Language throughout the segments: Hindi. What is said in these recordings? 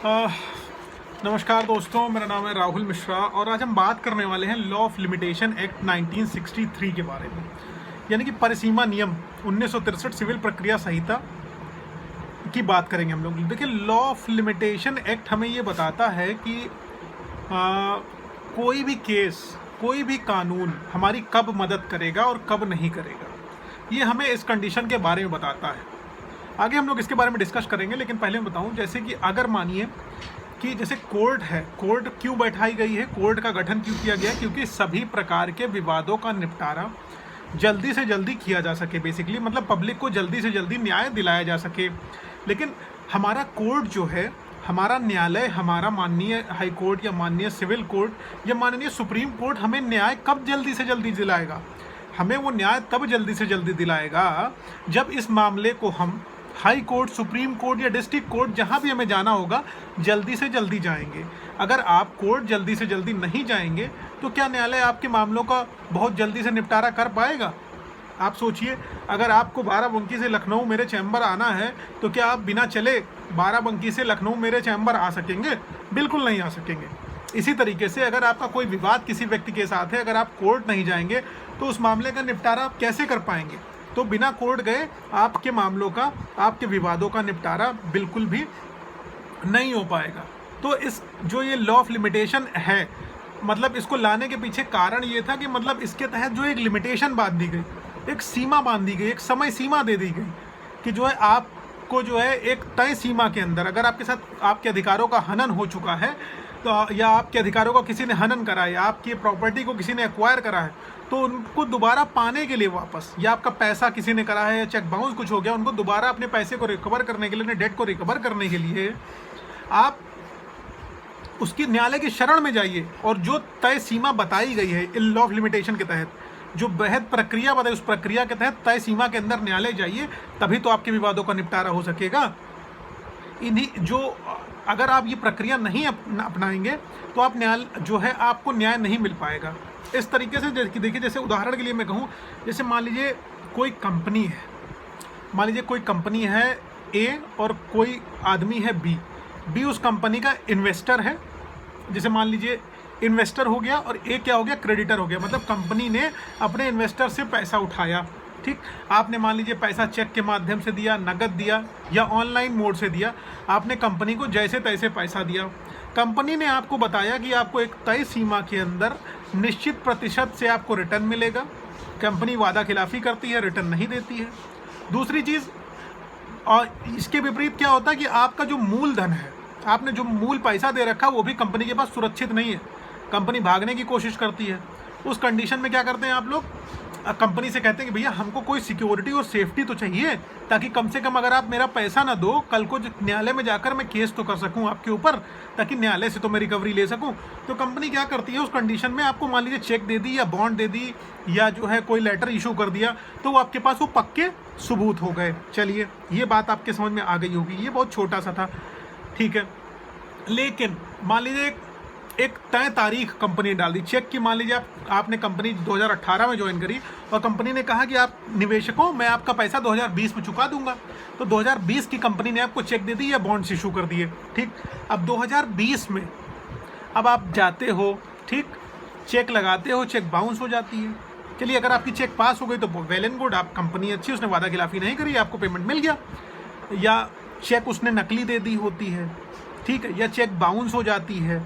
अ, नमस्कार दोस्तों, मेरा नाम है राहुल मिश्रा और आज हम बात करने वाले हैं लॉ ऑफ लिमिटेशन एक्ट 1963 के बारे में, यानी कि परिसीमा नियम 1963 सिविल प्रक्रिया संहिता की बात करेंगे हम लोग। देखिए, लॉ ऑफ लिमिटेशन एक्ट हमें ये बताता है कि कोई भी केस, कोई भी कानून हमारी कब मदद करेगा और कब नहीं करेगा, ये हमें इस कंडीशन के बारे में बताता है। आगे हम लोग इसके बारे में डिस्कस करेंगे, लेकिन पहले मैं बताऊं, जैसे कि अगर मानिए कि जैसे कोर्ट है, कोर्ट क्यों बैठाई गई है, कोर्ट का गठन क्यों किया गया है, क्योंकि सभी प्रकार के विवादों का निपटारा जल्दी से जल्दी किया जा सके। बेसिकली मतलब पब्लिक को जल्दी से जल्दी न्याय दिलाया जा सके। लेकिन हमारा कोर्ट जो है, हमारा न्यायालय, हमारा माननीय हाई कोर्ट या माननीय सिविल कोर्ट या माननीय सुप्रीम कोर्ट हमें न्याय कब जल्दी से जल्दी दिलाएगा? हमें वो न्याय तब जल्दी से जल्दी दिलाएगा जब इस मामले को हम हाई कोर्ट, सुप्रीम कोर्ट या डिस्ट्रिक्ट कोर्ट, जहाँ भी हमें जाना होगा, जल्दी से जल्दी जाएंगे। अगर आप कोर्ट जल्दी से जल्दी नहीं जाएंगे तो क्या न्यायालय आपके मामलों का बहुत जल्दी से निपटारा कर पाएगा? आप सोचिए, अगर आपको बाराबंकी से लखनऊ मेरे चैम्बर आना है तो क्या आप बिना चले बाराबंकी से लखनऊ मेरे चैम्बर आ सकेंगे? बिल्कुल नहीं आ सकेंगे। इसी तरीके से अगर आपका कोई विवाद किसी व्यक्ति के साथ है, अगर आप कोर्ट नहीं जाएंगे तो उस मामले का निपटारा आप कैसे कर पाएंगे? तो बिना कोर्ट गए आपके मामलों का, आपके विवादों का निपटारा बिल्कुल भी नहीं हो पाएगा। तो इस जो ये लॉ ऑफ लिमिटेशन है, मतलब इसको लाने के पीछे कारण ये था कि मतलब इसके तहत जो एक लिमिटेशन बांध दी गई, एक सीमा बांधी गई, एक समय सीमा दे दी गई कि जो है आपको जो है एक तय सीमा के अंदर, अगर आपके साथ आपके अधिकारों का हनन हो चुका है तो, या आपके अधिकारों का किसी ने हनन करा है, या आपकी प्रॉपर्टी को किसी ने एक्वायर करा है, तो उनको दोबारा पाने के लिए वापस, या आपका पैसा किसी ने करा है या चेक बाउंस कुछ हो गया, उनको दोबारा अपने पैसे को रिकवर करने के लिए, अपने डेट को रिकवर करने के लिए आप उसकी न्यायालय की शरण में जाइए और जो तय सीमा बताई गई है इन लॉ ऑफ लिमिटेशन के तहत, जो बेहद प्रक्रिया बताई, उस प्रक्रिया के तहत तय सीमा के अंदर न्यायालय जाइए, तभी तो आपके विवादों का निपटारा हो सकेगा। इन्हीं जो अगर आप ये प्रक्रिया नहीं अपनाएंगे तो आप न्याय जो है, आपको न्याय नहीं मिल पाएगा। इस तरीके से देखिए, जैसे उदाहरण के लिए मैं कहूँ, जैसे मान लीजिए कोई कंपनी है, मान लीजिए कोई कंपनी है ए और कोई आदमी है बी। बी उस कंपनी का इन्वेस्टर है, जैसे मान लीजिए इन्वेस्टर हो गया, और ए क्या हो गया, क्रेडिटर हो गया। मतलब कंपनी ने अपने इन्वेस्टर से पैसा उठाया, ठीक। आपने मान लीजिए पैसा चेक के माध्यम से दिया, नगद दिया या ऑनलाइन मोड से दिया, आपने कंपनी को जैसे तैसे पैसा दिया। कंपनी ने आपको बताया कि आपको एक तय सीमा के अंदर निश्चित प्रतिशत से आपको रिटर्न मिलेगा। कंपनी वादा खिलाफी करती है, रिटर्न नहीं देती है। दूसरी चीज़, और इसके विपरीत क्या होता है कि आपका जो मूलधन है, आपने जो मूल पैसा दे रखा है, वो भी कंपनी के पास सुरक्षित नहीं है, कंपनी भागने की कोशिश करती है। उस कंडीशन में क्या करते हैं आप लोग, कंपनी से कहते हैं कि भैया हमको कोई सिक्योरिटी और सेफ्टी तो चाहिए, ताकि कम से कम अगर आप मेरा पैसा ना दो, कल को न्यायालय में जाकर मैं केस तो कर सकूं आपके ऊपर, ताकि न्यायालय से तो मैं रिकवरी ले सकूं। तो कंपनी क्या करती है, उस कंडीशन में आपको मान लीजिए चेक दे दी या बॉन्ड दे दी या जो है कोई लेटर इशू कर दिया, तो वो आपके पास वो पक्के सबूत हो गए। चलिए, ये बात आपके समझ में आ गई होगी, ये बहुत छोटा सा था, ठीक है। लेकिन मान लीजिए एक तय तारीख कंपनी ने डाल दी चेक की, मान लीजिए आपने कंपनी 2018 में ज्वाइन करी और कंपनी ने कहा कि आप निवेशकों, मैं आपका पैसा 2020 में चुका दूंगा। तो 2020 की कंपनी ने आपको चेक दे दी या बॉन्ड्स इशू कर दिए, ठीक। अब 2020 में अब आप जाते हो, ठीक, चेक लगाते हो, चेक बाउंस हो जाती है। चलिए, अगर आपकी चेक पास हो गई तो वेल एंड गुड, आप कंपनी अच्छी, उसने वादा खिलाफी नहीं करी, आपको पेमेंट मिल गया। या चेक उसने नकली दे दी होती है, ठीक है, या चेक बाउंस हो जाती है,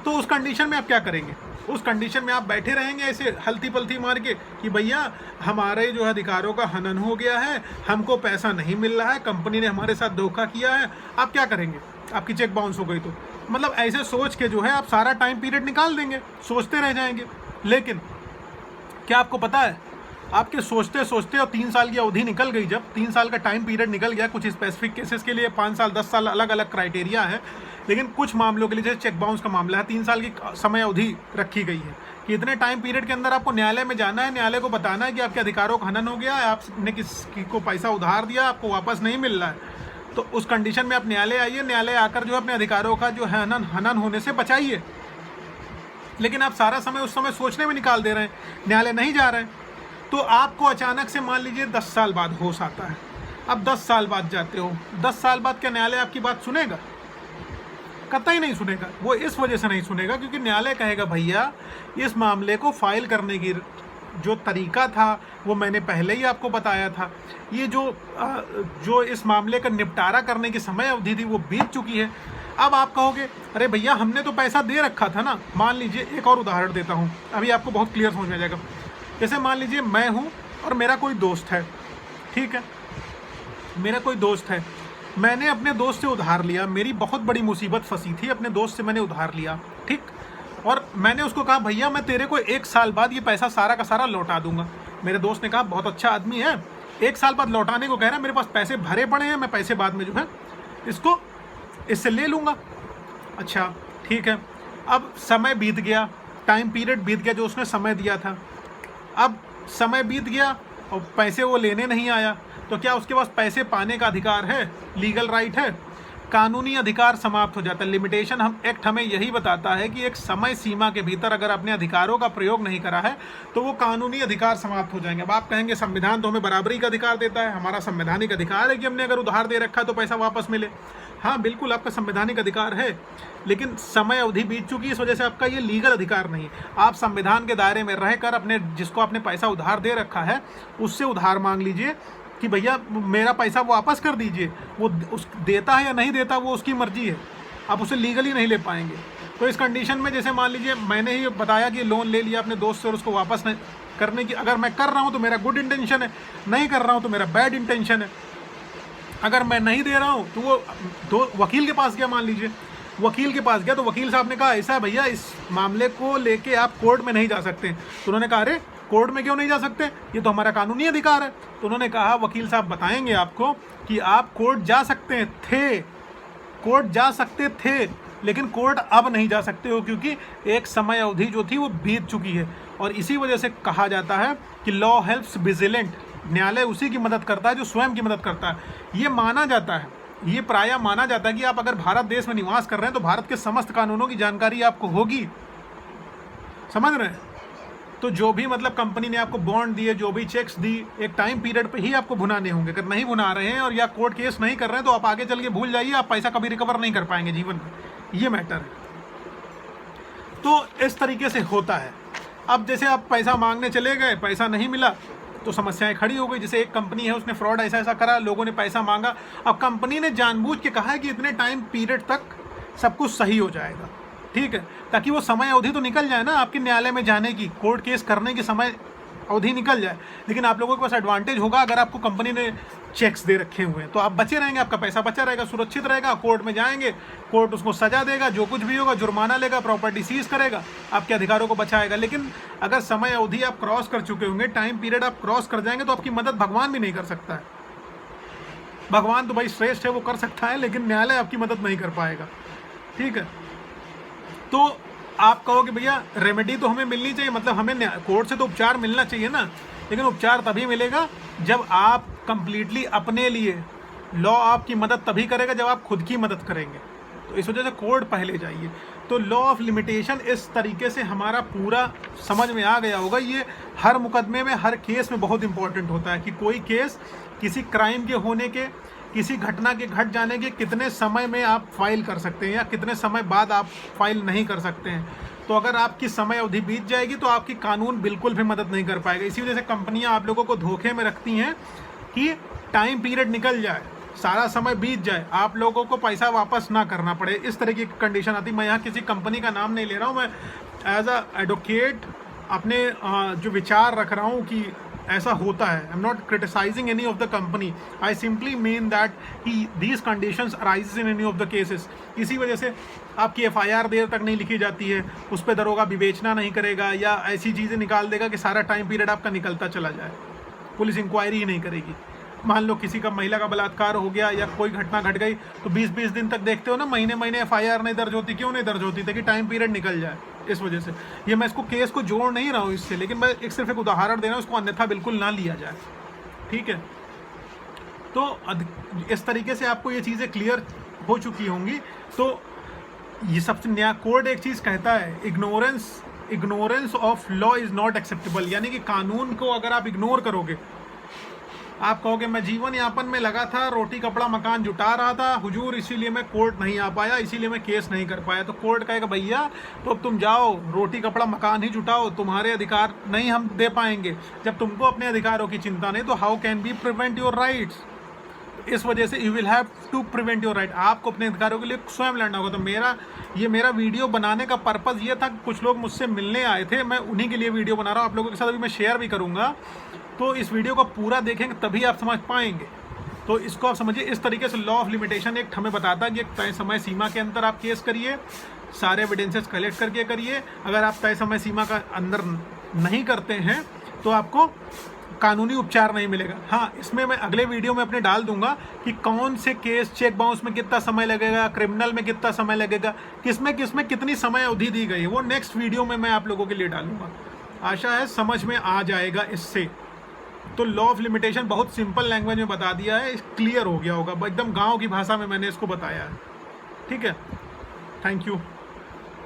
तो उस कंडीशन में आप क्या करेंगे? उस कंडीशन में आप बैठे रहेंगे ऐसे हल्ती पलती मार के कि भैया हमारे जो अधिकारों का हनन हो गया है, हमको पैसा नहीं मिल रहा है, कंपनी ने हमारे साथ धोखा किया है। आप क्या करेंगे? आपकी चेक बाउंस हो गई तो मतलब ऐसे सोच के जो है आप सारा टाइम पीरियड निकाल देंगे, सोचते रह जाएंगे। लेकिन क्या आपको पता है, आपके सोचते सोचते और 3 साल की अवधि निकल गई, जब 3 साल का टाइम पीरियड निकल गया, कुछ स्पेसिफिक केसेस के लिए 5 साल 10 साल अलग अलग क्राइटेरिया है, लेकिन कुछ मामलों के लिए जैसे चेक बाउंस का मामला है, 3 साल की समय अवधि रखी गई है कि इतने टाइम पीरियड के अंदर आपको न्यायालय में जाना है, न्यायालय को बताना है कि आपके अधिकारों का हनन हो गया है, आपने किसी को पैसा उधार दिया, आपको वापस नहीं मिल रहा है। तो उस कंडीशन में आप न्यायालय आइए, न्यायालय आकर जो अपने अधिकारों का जो है हनन होने से बचाइए। लेकिन आप सारा समय उस समय सोचने में निकाल दे रहे हैं, न्यायालय नहीं जा रहे हैं। तो आपको अचानक से मान लीजिए 10 साल बाद होश आता है, अब 10 साल बाद जाते हो, 10 साल बाद क्या न्यायालय आपकी बात सुनेगा? कतई नहीं सुनेगा। वो इस वजह से नहीं सुनेगा क्योंकि न्यायालय कहेगा भैया इस मामले को फाइल करने की जो तरीका था वो मैंने पहले ही आपको बताया था, ये जो इस मामले का निपटारा करने की समय अवधि थी वो बीत चुकी है। अब आप कहोगे अरे भैया हमने तो पैसा दे रखा था ना। मान लीजिए एक और उदाहरण देता हूँ, अभी आपको बहुत क्लियर समझ में आ जाएगा। जैसे मान लीजिए मैं हूँ और मेरा कोई दोस्त है, ठीक है, मेरा कोई दोस्त है, मैंने अपने दोस्त से उधार लिया, मेरी बहुत बड़ी मुसीबत फंसी थी, अपने दोस्त से मैंने उधार लिया, ठीक, और मैंने उसको कहा भैया मैं तेरे को 1 साल बाद ये पैसा सारा का सारा लौटा दूंगा। मेरे दोस्त ने कहा बहुत अच्छा आदमी है, 1 साल बाद लौटाने को कह रहा है, मेरे पास पैसे भरे पड़े हैं, मैं पैसे बाद में जो है इससे ले लूँगा। अच्छा ठीक है, अब समय बीत गया, टाइम पीरियड बीत गया जो उसने समय दिया था। अब समय बीत गया और पैसे वो लेने नहीं आया, तो क्या उसके पास पैसे पाने का अधिकार है? लीगल राइट है? कानूनी अधिकार समाप्त हो जाता है। लिमिटेशन हम एक्ट हमें यही बताता है कि एक समय सीमा के भीतर अगर अपने अधिकारों का प्रयोग नहीं करा है तो वो कानूनी अधिकार समाप्त हो जाएंगे। अब आप कहेंगे संविधान तो हमें बराबरी का अधिकार देता है, हमारा संवैधानिक अधिकार है कि हमने अगर उधार दे रखा है तो पैसा वापस मिले। हाँ बिल्कुल आपका संवैधानिक अधिकार है, लेकिन समय अवधि बीत चुकी है, इस वजह से आपका ये लीगल अधिकार नहीं है। आप संविधान के दायरे में रहकर अपने जिसको आपने पैसा उधार दे रखा है उससे उधार मांग लीजिए कि भैया मेरा पैसा वापस कर दीजिए। वो उस देता है या नहीं देता वो उसकी मर्जी है, आप उसे लीगली नहीं ले पाएंगे। तो इस कंडीशन में जैसे मान लीजिए मैंने ही बताया कि लोन ले लिया अपने दोस्त से और उसको वापस नहीं करने की, अगर मैं कर रहा हूँ तो मेरा गुड इंटेंशन है, नहीं कर रहा हूँ तो मेरा बैड इंटेंशन है। अगर मैं नहीं दे रहा हूँ तो वो वकील के पास गया, मान लीजिए वकील के पास गया तो वकील साहब ने कहा ऐसा है भैया इस मामले को लेके आप कोर्ट में नहीं जा सकते। तो उन्होंने कहा अरे कोर्ट में क्यों नहीं जा सकते, ये तो हमारा कानूनी अधिकार है। तो उन्होंने कहा वकील साहब बताएंगे आपको कि आप कोर्ट जा सकते थे, कोर्ट जा सकते थे, लेकिन कोर्ट अब नहीं जा सकते हो क्योंकि एक समय अवधि जो थी वो बीत चुकी है। और इसी वजह से कहा जाता है कि लॉ हेल्प्स विजिलेंट, न्यायालय उसी की मदद करता है जो स्वयं की मदद करता है। ये माना जाता है, ये प्रायः माना जाता है कि आप अगर भारत देश में निवास कर रहे हैं तो भारत के समस्त कानूनों की जानकारी आपको होगी, समझ रहे हैं। तो जो भी मतलब कंपनी ने आपको बॉन्ड दिए, जो भी चेक्स दी, एक टाइम पीरियड पे ही आपको भुनाने होंगे। अगर नहीं भुना रहे हैं और या कोर्ट केस नहीं कर रहे हैं तो आप आगे चल के भूल जाइए, आप पैसा कभी रिकवर नहीं कर पाएंगे जीवन में, ये मैटर है। तो इस तरीके से होता है। अब जैसे आप पैसा मांगने चले गए, पैसा नहीं मिला तो समस्याएं खड़ी हो गई। जैसे एक कंपनी है उसने फ्रॉड ऐसा करा, लोगों ने पैसा मांगा, अब कंपनी ने जानबूझ के कहा है कि इतने टाइम पीरियड तक सब कुछ सही हो जाएगा, ठीक है, ताकि वो समय अवधि तो निकल जाए ना आपके न्यायालय में जाने की, कोर्ट केस करने की समय अवधि निकल जाए। लेकिन आप लोगों के पास एडवांटेज होगा अगर आपको कंपनी ने चेक्स दे रखे हुए हैं तो आप बचे रहेंगे, आपका पैसा बचा रहेगा, सुरक्षित रहेगा। कोर्ट में जाएंगे, कोर्ट उसको सजा देगा, जो कुछ भी होगा जुर्माना लेगा, प्रॉपर्टी सीज करेगा, आपके अधिकारों को बचाएगा। लेकिन अगर समय अवधि आप क्रॉस कर चुके होंगे, टाइम पीरियड आप क्रॉस कर जाएंगे तो आपकी मदद भगवान भी नहीं कर सकता है। भगवान तो भाई श्रेष्ठ है, वो कर सकता है, लेकिन न्यायालय आपकी मदद नहीं कर पाएगा, ठीक है। तो आप कहोगे भैया रेमेडी तो हमें मिलनी चाहिए, मतलब हमें कोर्ट से तो उपचार मिलना चाहिए ना, लेकिन उपचार तभी मिलेगा जब आप कंप्लीटली अपने लिए, लॉ आपकी मदद तभी करेगा जब आप खुद की मदद करेंगे। तो इस वजह से कोर्ट पहले जाइए। तो लॉ ऑफ लिमिटेशन इस तरीके से हमारा पूरा समझ में आ गया होगा। ये हर मुकदमे में, हर केस में बहुत इंपॉर्टेंट होता है कि कोई केस किसी क्राइम के होने के, किसी घटना के घट जाने के कितने समय में आप फाइल कर सकते हैं या कितने समय बाद आप फाइल नहीं कर सकते हैं। तो अगर आपकी समय अवधि बीत जाएगी तो आपकी कानून बिल्कुल भी मदद नहीं कर पाएगा। इसी वजह से कंपनियां आप लोगों को धोखे में रखती हैं कि टाइम पीरियड निकल जाए, सारा समय बीत जाए, आप लोगों को पैसा वापस ना करना पड़े, इस तरह की कंडीशन आती। मैं यहाँ किसी कंपनी का नाम नहीं ले रहा हूँ, मैं एज अ एडवोकेट अपने जो विचार रख रहा हूँ कि ऐसा होता है। I am not criticising any of the company, I simply mean that कि these conditions arises in any of the cases. इसी वजह से आपकी एफआईआर देर तक नहीं लिखी जाती है, उस पर दरोगा विवेचना नहीं करेगा या ऐसी चीज़ें निकाल देगा कि सारा टाइम पीरियड आपका निकलता चला जाए, पुलिस इंक्वायरी ही नहीं करेगी। मान लो किसी का महिला का बलात्कार हो गया या कोई घटना घट गई तो 20-20 दिन तक देखते हो ना, महीने महीने एफआईआर नहीं दर्ज होती। क्यों नहीं दर्ज होती? ताकि टाइम पीरियड निकल जाए। इस वजह से ये मैं इसको केस को जोड़ नहीं रहा हूँ इससे, लेकिन मैं सिर्फ एक उदाहरण दे रहा हूँ, उसको अन्यथा बिल्कुल ना लिया जाए, ठीक है। तो इस तरीके से आपको ये चीज़ें क्लियर हो चुकी होंगी। तो ये सबसे नया कोड एक चीज़ कहता है, ignorance of law is not acceptable, यानी कि कानून को अगर आप इग्नोर करोगे आप कहोगे मैं जीवन यापन में लगा था, रोटी कपड़ा मकान जुटा रहा था हुजूर, इसीलिए मैं कोर्ट नहीं आ पाया, इसीलिए मैं केस नहीं कर पाया। तो कोर्ट कहेगा भैया तो अब तुम जाओ रोटी कपड़ा मकान ही जुटाओ, तुम्हारे अधिकार नहीं हम दे पाएंगे। जब तुमको अपने अधिकारों की चिंता नहीं तो how can be prevent your rights. इस वजह से you will have to prevent your right, आपको अपने अधिकारों के लिए स्वयं लड़ना होगा। तो मेरा वीडियो बनाने का पर्पज़ ये था कि कुछ लोग मुझसे मिलने आए थे, मैं उन्हीं के लिए वीडियो बना रहा हूँ, आप लोगों के साथ अभी मैं शेयर भी करूँगा। तो इस वीडियो को पूरा देखेंगे तभी आप समझ पाएंगे। तो इसको आप समझिए इस तरीके से लॉ ऑफ लिमिटेशन एक हमें बताता है कि एक तय समय सीमा के अंदर आप केस करिए, सारे एविडेंसेस कलेक्ट करके करिए। अगर आप तय समय सीमा का अंदर नहीं करते हैं तो आपको कानूनी उपचार नहीं मिलेगा। हाँ, इसमें मैं अगले वीडियो में अपने डाल दूंगा कि कौन से केस चेक बाउंस में कितना समय लगेगा, क्रिमिनल में कितना समय लगेगा, किसमें कितनी समय अवधि दी गई है, वो नेक्स्ट वीडियो में मैं आप लोगों के लिए डालूंगा। आशा है समझ में आ जाएगा इससे। तो लॉ ऑफ लिमिटेशन बहुत सिंपल लैंग्वेज में बता दिया है, क्लियर हो गया होगा, एकदम गाँव की भाषा में मैंने इसको बताया है। ठीक है, थैंक यू।